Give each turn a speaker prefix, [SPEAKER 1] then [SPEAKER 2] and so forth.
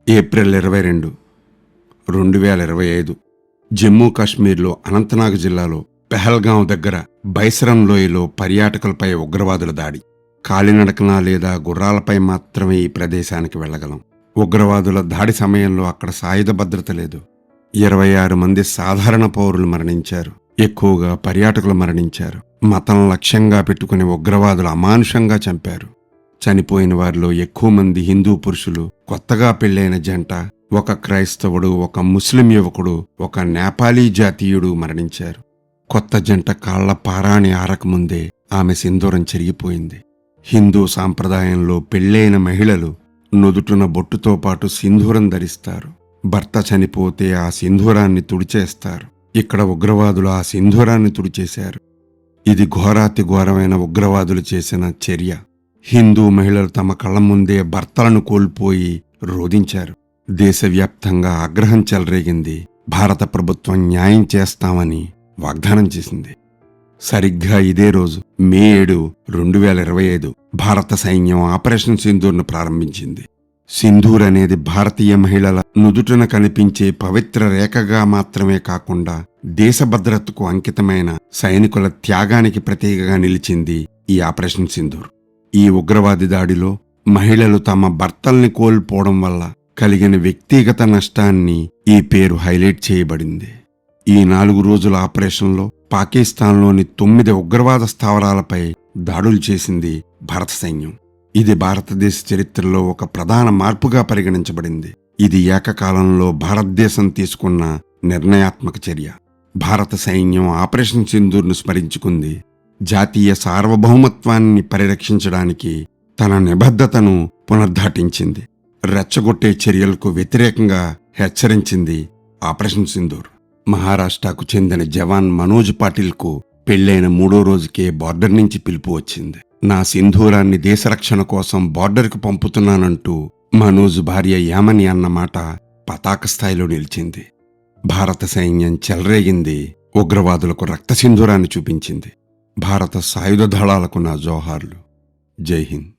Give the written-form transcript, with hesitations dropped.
[SPEAKER 1] April 22, 2025 Jammu కాశ్మీర్లో అనంతనాగ్ జిల్లాలో పెహల్గాం దగ్గర బైసరం లోయలో పర్యాటకులపై ఉగ్రవాదుల దాడి. కాలినడకన లేదా గుర్రాలపై మాత్రమే ఈ ప్రదేశానికి వెళ్లగలం. ఉగ్రవాదుల దాడి సమయంలో అక్కడ సాయుధ భద్రత లేదు. 26 మంది సాధారణ పౌరులు మరణించారు. ఎక్కువగా పర్యాటకులు మరణించారు. మతం లక్ష్యంగా పెట్టుకుని ఉగ్రవాదులు అమానుషంగా చంపారు. చనిపోయిన వారిలో ఎక్కువ మంది హిందూ పురుషులు, కొత్తగా పెళ్లైన జంట, ఒక క్రైస్తవుడు, ఒక ముస్లిం యువకుడు, ఒక నేపాలీ జాతీయుడు మరణించారు. కొత్త జంట కాళ్ల పారాణి ఆరకముందే ఆమె సింధూరం చెరిగిపోయింది. హిందూ సాంప్రదాయంలో పెళ్లైన మహిళలు నుదుటున బొట్టుతో పాటు సింధూరం ధరిస్తారు. భర్త చనిపోతే ఆ సింధూరాన్ని తుడిచేస్తారు. ఇక్కడ ఉగ్రవాదులు ఆ సింధూరాన్ని తుడిచేశారు. ఇది ఘోరాతి ఘోరమైన ఉగ్రవాదులు చేసిన చర్య. హిందూ మహిళలు తమ కళ్ల ముందే భర్తలను కోల్పోయి రోదించారు. దేశవ్యాప్తంగా ఆగ్రహం చెలరేగింది. భారత ప్రభుత్వం న్యాయం చేస్తామని వాగ్దానం చేసింది. సరిగ్గా ఇదే రోజు మే 7, 2025 భారత సైన్యం ఆపరేషన్ సింధూర్ను ప్రారంభించింది. సింధూర్ అనేది భారతీయ మహిళల నుదుటన కనిపించే పవిత్ర రేఖగా మాత్రమే కాకుండా దేశ భద్రతకు అంకితమైన సైనికుల త్యాగానికి ప్రతీకగా నిలిచింది ఈ ఆపరేషన్ సింధూర్. ఈ ఉగ్రవాది దాడిలో మహిళలు తమ భర్తల్ని కోల్పోవడం వల్ల కలిగిన వ్యక్తిగత నష్టాన్ని ఈ పేరు హైలైట్ చేయబడింది. ఈ 4 రోజుల ఆపరేషన్లో పాకిస్తాన్లోని 9 ఉగ్రవాద స్థావరాలపై దాడులు చేసింది భారత సైన్యం. ఇది భారతదేశ చరిత్రలో ఒక ప్రధాన మార్పుగా పరిగణించబడింది. ఇది ఏకకాలంలో భారతదేశం తీసుకున్న నిర్ణయాత్మక చర్య. భారత సైన్యం ఆపరేషన్ సింధూర్ను స్మరించుకుంది. జాతీయ సార్వభౌమత్వాన్ని పరిరక్షించడానికి తన నిబద్ధతను పునరుద్ఘాటించింది. రెచ్చగొట్టే చర్యలకు వ్యతిరేకంగా హెచ్చరించింది ఆపరేషన్ సింధూర్. మహారాష్ట్రకు చెందిన జవాన్ మనోజ్ పాటిల్కు పెళ్లైన 3వ రోజుకే బార్డర్ నుంచి పిలుపు వచ్చింది. నా సింధూరాన్ని దేశరక్షణ కోసం బార్డర్కు పంపుతున్నానంటూ మనోజ్ భార్య యామని అన్నమాట పతాక స్థాయిలో నిలిచింది. భారత సైన్యం చెలరేగింది. ఉగ్రవాదులకు రక్త సింధూరాన్ని చూపించింది. భారత సాయుధ దళాలకు నా జోహార్లు. జై హింద్.